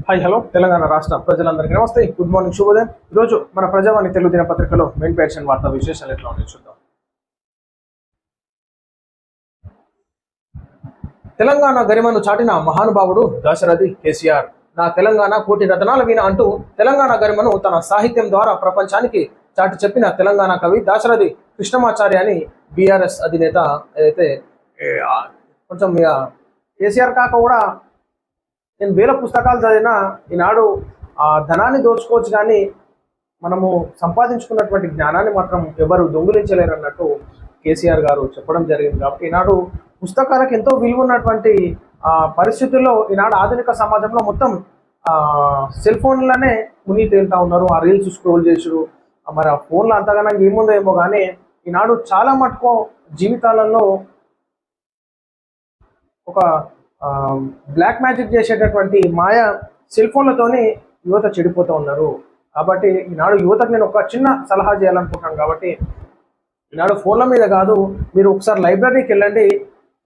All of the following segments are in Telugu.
హాయ్ హలో తెలంగాణ రాష్ట్ర ప్రజలందరికీ నమస్తే, గుడ్ మార్నింగ్, శుభోదయం. ఈరోజు మన ప్రజావాణి తెలుగు దినపత్రికలో మెయిన్ పేషన్ వార్తా విశేషాలు ఎట్లా ఉన్నాయి చూద్దాం. తెలంగాణ గరిమను చాటిన మహానుభావుడు దాశరథి కేసీఆర్. నా తెలంగాణ కోటి రతనాల వీణ అంటూ తెలంగాణ గరిమను తన సాహిత్యం ద్వారా ప్రపంచానికి చాటి చెప్పిన తెలంగాణ కవి దాశరథి కృష్ణమాచార్య అని బీఆర్ఎస్ అధినేత ఏదైతే కొంచెం కేసీఆర్ కాక కూడా నేను వేల పుస్తకాలు చదివినా ఈనాడు ఆ ధనాన్ని దోచుకోవచ్చు, కానీ మనము సంపాదించుకున్నటువంటి జ్ఞానాన్ని మాత్రం ఎవరు దొంగిలించలేరు అన్నట్టు కేసీఆర్ గారు చెప్పడం జరిగింది. కాబట్టి ఈనాడు పుస్తకాలకు ఎంతో విలువ ఉన్నటువంటి పరిస్థితుల్లో ఈనాడు ఆధునిక సమాజంలో మొత్తం సెల్ ఫోన్లనే మునిగి తేలుతా ఉన్నారు. ఆ రీల్స్ స్క్రోల్ చేసుడు, మరి ఆ ఫోన్లో అంతగానో ఏముందో ఏమో, కానీ ఈనాడు చాలా మటుకు జీవితాలలో ఒక బ్లాక్ మ్యాజిక్ చేసేటటువంటి మాయ సెల్ ఫోన్లతోని యువత చెడిపోతూ ఉన్నారు. కాబట్టి ఈనాడు యువతకు నేను ఒక చిన్న సలహా చేయాలనుకుంటున్నాను. కాబట్టి ఈనాడు ఫోన్ల మీద కాదు, మీరు ఒకసారి లైబ్రరీకి వెళ్ళండి.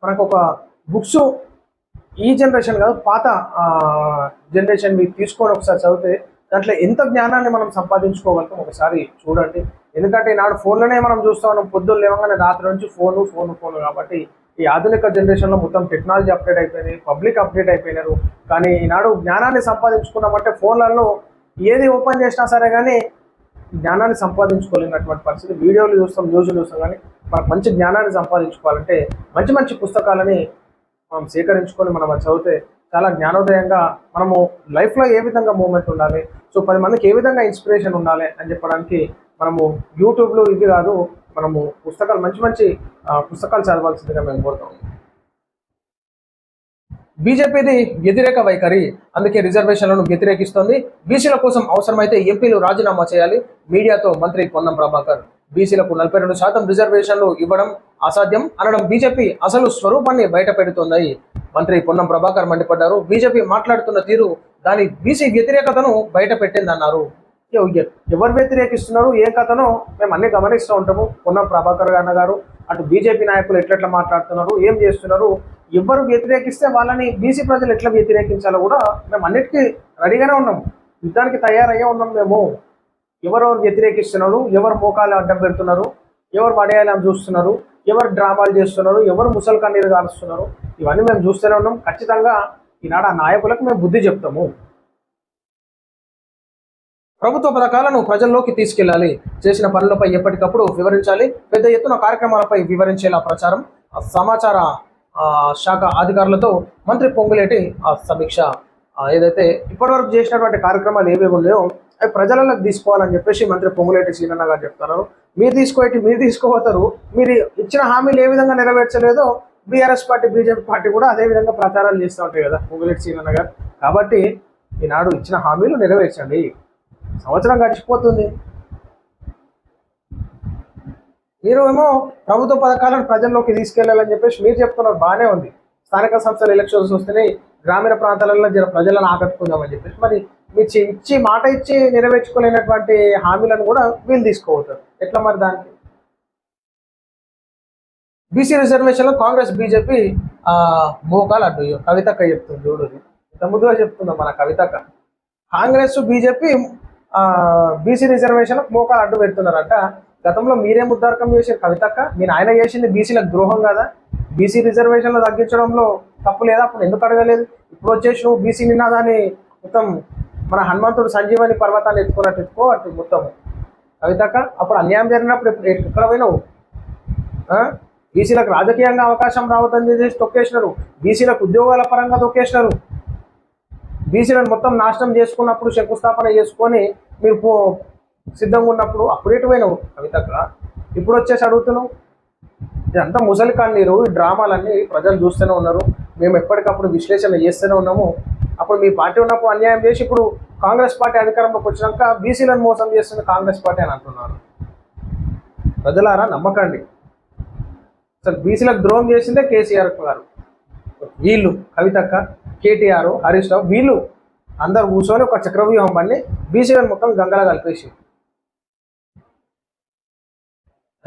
మనకు ఒక బుక్స్ ఈ జనరేషన్ కాదు, పాత జనరేషన్ మీరు తీసుకొని ఒకసారి చదివితే దాంట్లో ఎంత జ్ఞానాన్ని మనం సంపాదించుకోగలుగుతాం ఒకసారి చూడండి. ఎందుకంటే ఈనాడు ఫోన్లోనే మనం చూస్తూ ఉన్నాం, పొద్దున్న లేవగానే రాత్రి నుంచి ఫోను. కాబట్టి ఈ ఆధునిక జనరేషన్లో మొత్తం టెక్నాలజీ అప్డేట్ అయిపోయింది, పబ్లిక్ అప్డేట్ అయిపోయినారు. కానీ ఈనాడు జ్ఞానాన్ని సంపాదించుకున్నామంటే ఫోన్లలో ఏది ఓపెన్ చేసినా సరే కానీ జ్ఞానాన్ని సంపాదించుకోలేనటువంటి పరిస్థితి. వీడియోలు చూస్తాం, న్యూస్లు చూస్తాం, కానీ మనకు మంచి జ్ఞానాన్ని సంపాదించుకోవాలంటే మంచి మంచి పుస్తకాలని మనం సేకరించుకొని మనం అది చదివితే చాలా జ్ఞానోదయంగా మనము లైఫ్లో ఏ విధంగా మూమెంట్ ఉండాలి, సో 10 మందికి ఏ విధంగా ఇన్స్పిరేషన్ ఉండాలి అని చెప్పడానికి మనము యూట్యూబ్లో ఇది కాదు, మనము పుస్తకాలు మంచి మంచి పుస్తకాలు చదవాల్సిందిగా మేము కోరుతాం. బీజేపీది వ్యతిరేక వైఖరి, అందుకే రిజర్వేషన్లను వ్యతిరేకిస్తోంది. బీసీల కోసం అవసరమైతే ఎంపీలు రాజీనామా చేయాలి. మీడియాతో మంత్రి పొన్నం ప్రభాకర్. బీసీలకు 42% రిజర్వేషన్లు ఇవ్వడం అసాధ్యం అనడం బీజేపీ అసలు స్వరూపాన్ని బయట పెడుతోందని మంత్రి పొన్నం ప్రభాకర్ మండిపడ్డారు. బీజేపీ మాట్లాడుతున్న తీరు దాని బీసీ వ్యతిరేకతను బయట పెట్టిందన్నారు. ఎవరు వ్యతిరేకిస్తున్నారు, ఏ కథనో మేము అన్ని గమనిస్తూ ఉంటాము. పొన్నం ప్రభాకర్ గారు అటు బీజేపీ నాయకులు ఎట్లెట్లా మాట్లాడుతున్నారు, ఏం చేస్తున్నారు, ఎవరు వ్యతిరేకిస్తే వాళ్ళని బీసీ ప్రజలు ఎట్లా వ్యతిరేకించాలో కూడా మేము అన్నిటికీ రెడీగానే ఉన్నాము, యుద్ధానికి తయారయ్యే ఉన్నాం మేము. ఎవరెవరు వ్యతిరేకిస్తున్నారు, ఎవరు మోకాలు అడ్డం పెడుతున్నారు, ఎవరు పడేయాలని చూస్తున్నారు, ఎవరు డ్రామాలు చేస్తున్నారు, ఎవరు ముసలి కన్నీరు కాలుస్తున్నారు, ఇవన్నీ మేము చూస్తూనే ఉన్నాం. ఖచ్చితంగా ఈనాడు ఆ నాయకులకు మేము బుద్ధి చెప్తాము. ప్రభుత్వ పథకాలను ప్రజల్లోకి తీసుకెళ్లాలి, చేసిన పనులపై ఎప్పటికప్పుడు వివరించాలి, పెద్ద ఎత్తున కార్యక్రమాలపై వివరించేలా ప్రచారం. సమాచార శాఖ అధికారులతో మంత్రి పొంగులేటి సమీక్ష. ఏదైతే ఇప్పటివరకు చేసినటువంటి కార్యక్రమాలు ఏవేవి ఉన్నాయో అవి ప్రజలకు తీసుకోవాలని చెప్పేసి మంత్రి పొంగులేటి శ్రీనన్న గారు చెప్తున్నారు. మీరు తీసుకోపోతారు, మీరు ఇచ్చిన హామీలు ఏ విధంగా నెరవేర్చలేదో బీఆర్ఎస్ పార్టీ, బీజేపీ పార్టీ కూడా అదే విధంగా ప్రచారాలు చేస్తూ ఉంటాయి కదా పొంగులేటి శ్రీనన్న గారు. కాబట్టి ఈనాడు ఇచ్చిన హామీలు నెరవేర్చండి. సంవత్సరం గడిచిపోతుంది, మీరు ఏమో ప్రభుత్వ పథకాలను ప్రజల్లోకి తీసుకెళ్లాలని చెప్పేసి మీరు చెప్తున్నారు, బాగానే ఉంది. స్థానిక సంస్థల ఎలక్షన్స్ వస్తేనే గ్రామీణ ప్రాంతాలలో ప్రజలను ఆకట్టుకుందామని చెప్పేసి మరి మీరు మాట ఇచ్చి నెరవేర్చుకోలేనటువంటి హామీలను కూడా వీళ్ళు తీసుకోవద్దారు ఎట్లా మరి? దానికి బీసీ రిజర్వేషన్లో కాంగ్రెస్ బీజేపీ మోకాలు అడ్డు. కవితక్క చెప్తుంది చూడు, ఇంత ముందుగా చెప్తుందా మన కవితక్క. కాంగ్రెస్ బీజేపీ బీసీ రిజర్వేషన్లకు మోకాలు అడ్డు పెడుతున్నారంట. గతంలో మీరేం ఉద్దారకం చేశారు కవితక్క? మీరు ఆయన చేసింది బీసీలకు ద్రోహం కదా. బీసీ రిజర్వేషన్లు తగ్గించడంలో తప్పు లేదా? అప్పుడు ఎందుకు అడగలేదు? ఇప్పుడు వచ్చేసి నువ్వు బీసీ నినాదాన్ని మొత్తం మన హనుమంతుడు సంజీవని పర్వతాన్ని ఎత్తుకో అటు మొత్తం కవితక్క. అప్పుడు అన్యాయం జరిగినప్పుడు ఎక్కడ పోయినావు? బీసీలకు రాజకీయంగా అవకాశం రావద్దని చేసి తొక్కేసినారు, బీసీలకు ఉద్యోగాల పరంగా తొక్కేసినారు. బీసీలను మొత్తం నాశనం చేసుకున్నప్పుడు శంకుస్థాపన చేసుకొని మీరు సిద్ధంగా ఉన్నప్పుడు అప్పుడు ఎటువైనావు కవితక్క? ఇప్పుడు వచ్చేసి అడుగుతున్నావు. ఇదంతా ముసలి కన్నీరు, ఈ డ్రామాలన్నీ ప్రజలు చూస్తూనే ఉన్నారు. మేము ఎప్పటికప్పుడు విశ్లేషణ చేస్తూనే ఉన్నాము. అప్పుడు మీ పార్టీ ఉన్నప్పుడు అన్యాయం చేసి ఇప్పుడు కాంగ్రెస్ పార్టీ అధికారంలోకి వచ్చినాక బీసీలను మోసం చేస్తున్న కాంగ్రెస్ పార్టీ అని అంటున్నారు. ప్రజలారా నమ్మకండి. అసలు బీసీలకు ద్రోహం చేసిందే కేసీఆర్ గారు. వీళ్ళు కవితక్క, కేటీఆర్, హరీష్ రావు, వీళ్ళు అందరు కూర్చొని ఒక చక్రవ్యూహం పని బీసీలను మొత్తం గంగలా కలిపేసి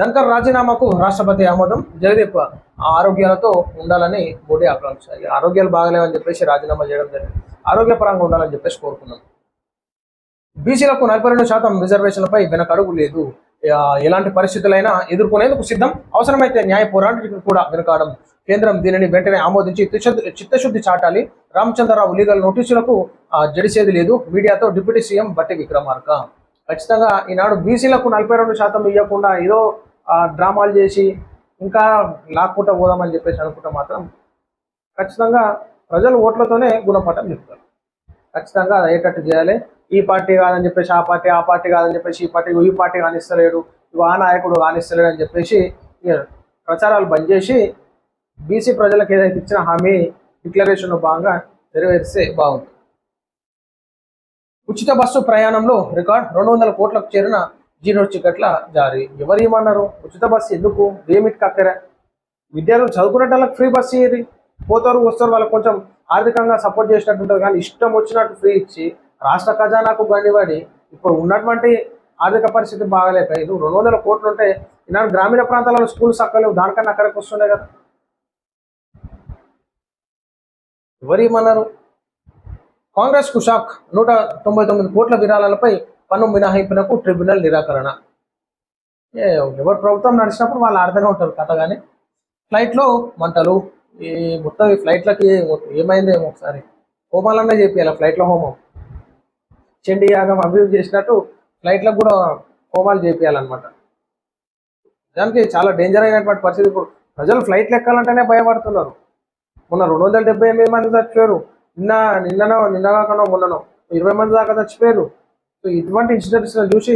ధన్కర్ రాజీనామాకు రాష్ట్రపతి ఆమోదం. జగదీప్ ఆరోగ్యాలతో ఉండాలని మోడీ ఆకాంక్ష. ఆరోగ్యాలు బాగలేవని చెప్పేసి రాజీనామా చేయడం జరిగింది. ఆరోగ్యపరంగా ఉండాలని చెప్పేసి కోరుకున్నాం. బీసీలకు 42% రిజర్వేషన్లపై వెనకడుగు లేదు. ఎలాంటి పరిస్థితులైనా ఎదుర్కొనేందుకు సిద్ధం. అవసరమైతే న్యాయ పోరాటానికి కూడా వెనుకాడం. కేంద్రం దీనిని వెంటనే ఆమోదించి చిత్తశుద్ధి చాటాలి. రామచంద్రరావు లీగల్ నోటీసులకు జడిసేది లేదు. మీడియాతో డిప్యూటీ సీఎం బట్టి విక్రమార్క. ఖచ్చితంగా ఈనాడు బీసీలకు 42% ఇవ్వకుండా ఏదో డ్రామాలు చేసి ఇంకా లాక్కుంటా పోదామని చెప్పేసి అనుకుంటే మాత్రం ఖచ్చితంగా ప్రజలు ఓట్లతోనే గుణపాఠం చెప్తారు. ఖచ్చితంగా అది అయ్యేటట్టు చేయాలి. ఈ పార్టీ కాదని చెప్పేసి ఆ పార్టీ కాదని చెప్పేసి ఈ పార్టీ కానిస్తలేడు, ఆ నాయకుడు కానిస్తలేడు అని చెప్పేసి ప్రచారాలు బంద్ చేసి బీసీ ప్రజలకు ఏదైతే ఇచ్చిన హామీ డిక్లరేషన్లో భాగంగా నెరవేరిస్తే బాగుంటుంది. ఉచిత బస్సు ప్రయాణంలో రికార్డ్ 200 కోట్లకు చేరిన జీరో టికెట్ల జారీ. ఎవరు ఏమన్నారు? ఉచిత బస్సు ఎందుకు? ఏమిటి కక్కరా? విద్యార్థులు చదువుకునే వాళ్ళకి ఫ్రీ బస్సు ఇయ్యి, పోతారు వస్తారు, వాళ్ళకి కొంచెం ఆర్థికంగా సపోర్ట్ చేసినట్టు ఉంటుంది. కానీ ఇష్టం వచ్చినట్టు ఫ్రీ ఇచ్చి రాష్ట్ర ఖజానాకు గండిపడి ఇప్పుడు ఉన్నటువంటి ఆర్థిక పరిస్థితి బాగలేక ఇది 200 కోట్లు ఉంటే ఈనాడు గ్రామీణ ప్రాంతాలలో స్కూల్ సక్కలేవు, దానికన్నా అక్కడికి వస్తుండే కదా. ఎవరు ఏమన్నారు? కాంగ్రెస్ కు షాక్. 199 కోట్ల విరాళాలపై పన్ను మినహాయింపునకు ట్రిబ్యునల్ నిరాకరణ. ఎవరు ప్రభుత్వం నడిచినప్పుడు వాళ్ళు అర్థంగా ఉంటారు కథ. కానీ ఫ్లైట్లో మంటలు, ఈ మొత్తం ఈ ఫ్లైట్లకి ఏమైందేమో ఒకసారి హోమాలన్నా చేపియాలి. ఫ్లైట్లో హోమం చండీ యాగం అభివృద్ధి చేసినట్టు ఫ్లైట్లకు కూడా హోమాలు చేపియాలన్నమాట. దానికి చాలా డేంజర్ అయినటువంటి పరిస్థితి. ఇప్పుడు ప్రజలు ఫ్లైట్లు ఎక్కాలంటేనే భయపడుతున్నారు. మొన్న 278 మంది చచ్చిపోయారు. నిన్నగాకనో మొన్ననో 20 మంది దాకా చచ్చిపోయారు. సో ఇటువంటి ఇన్సిడెంట్స్ చూసి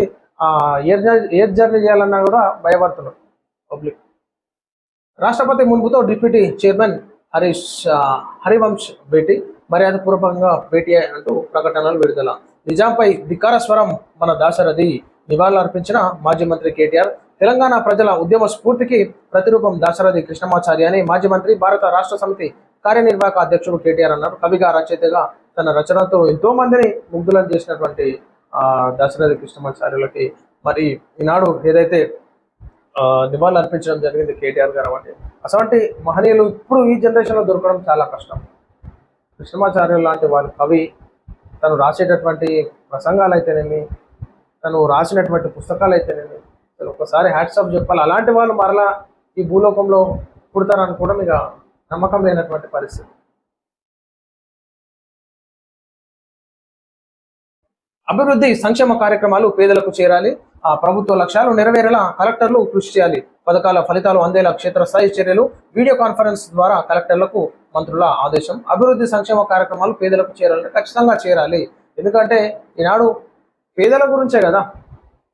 ఎయిర్ జర్నీ చేయాలన్నా కూడా భయపడుతున్నారు పబ్లిక్. రాష్ట్రపతి మున్పుతో డిప్యూటీ చైర్మన్ హరివంశ్ భేటీ. మర్యాదపూర్వకంగా భేటీ అంటూ ప్రకటనలు విడుదల. నిజాంపై ధిక్కార స్వరం మన దాశరథి. నివాళులర్పించిన మాజీ మంత్రి కేటీఆర్. తెలంగాణ ప్రజల ఉద్యమ స్ఫూర్తికి ప్రతిరూపం దాశరథి కృష్ణమాచారి అని మాజీ మంత్రి, భారత రాష్ట్ర సమితి కార్యనిర్వాహక అధ్యక్షుడు కేటీఆర్ అన్నారు. కవిగా, రచయితగా తన రచనతో ఎంతో మందిని ముగ్ధులను చేసినటువంటి దాశరథి కృష్ణమాచార్యులకి మరి ఈనాడు ఏదైతే నివాళులు అర్పించడం జరిగింది కేటీఆర్ గారు. అంటే అటువంటి మహనీయులు ఇప్పుడు ఈ జనరేషన్లో దొరకడం చాలా కష్టం. కృష్ణమాచార్యులు లాంటి వారి కవి, తను రాసేటటువంటి ప్రసంగాలు అయితేనేమి, తను రాసినటువంటి పుస్తకాలు అయితేనేమి, అసలు ఒకసారి హ్యాట్సాప్ చెప్పాలి. అలాంటి వాళ్ళు మరలా ఈ భూలోకంలో పుడతారని కూడా మీకు నమ్మకం లేనటువంటి పరిస్థితి. అభివృద్ధి సంక్షేమ కార్యక్రమాలు పేదలకు చేరాలి. ఆ ప్రభుత్వ లక్ష్యాలు నెరవేరేలా కలెక్టర్లు కృషి చేయాలి. పథకాల ఫలితాలు అందేలా క్షేత్రస్థాయి చర్యలు. వీడియో కాన్ఫరెన్స్ ద్వారా కలెక్టర్లకు మంత్రుల ఆదేశం. అభివృద్ధి సంక్షేమ కార్యక్రమాలు పేదలకు చేరాలంటే ఖచ్చితంగా చేరాలి. ఎందుకంటే ఈనాడు పేదల గురించే కదా,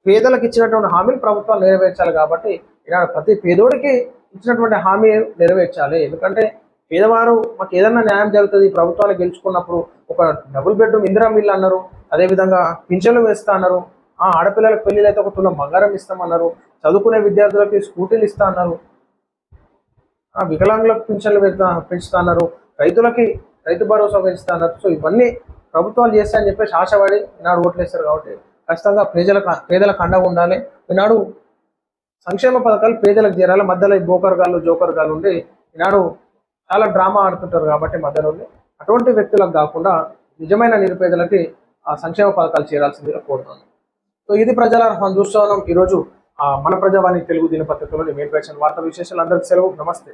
పేదలకు ఇచ్చినటువంటి హామీలు ప్రభుత్వాలు నెరవేర్చాలి. కాబట్టి ఈనాడు ప్రతి పేదోడికి ఇచ్చినటువంటి హామీ నెరవేర్చాలి. ఎందుకంటే పేదవారు మాకు ఏదన్నా న్యాయం జరుగుతుంది. ప్రభుత్వాలు గెలుచుకున్నప్పుడు ఒక డబుల్ బెడ్రూమ్ ఇందిరా మిల్లు అన్నారు, అదేవిధంగా పింఛన్లు వేస్తా అన్నారు, ఆడపిల్లలకు పెళ్లిలు అయితే 1 తులం బంగారం ఇస్తామన్నారు, చదువుకునే విద్యార్థులకి స్కూటీలు ఇస్తా అన్నారు, వికలాంగులకు పింఛన్లు పెంచుతా అన్నారు, రైతులకి రైతు భరోసా పెంచుతా అన్నారు. సో ఇవన్నీ ప్రభుత్వాలు చేస్తాయని చెప్పేసి ఆశపడి ఈనాడు ఓట్లు వేస్తారు. కాబట్టి ఖచ్చితంగా పేదలకు అండగా ఉండాలి. ఈనాడు సంక్షేమ పథకాలు పేదలకు చేరాలి. మధ్యలో ఈ జోకర్ గాళ్ళు ఉండి ఈనాడు చాలా డ్రామా ఆడుతుంటారు. కాబట్టి మధ్యలో అటువంటి వ్యక్తులకు కాకుండా నిజమైన నిరుపేదలకి ఆ సంక్షేమ పథకాలు చేరాల్సిందిగా కోరుతున్నాను. సో ఇది ప్రజల మనం చూస్తూ ఉన్నాం ఈరోజు మన ప్రజావాణి తెలుగు దినపత్రికలోని మెయిన్ ప్రేక్షణ వార్తా విశేషాలు. అందరికీ సెలవు. నమస్తే.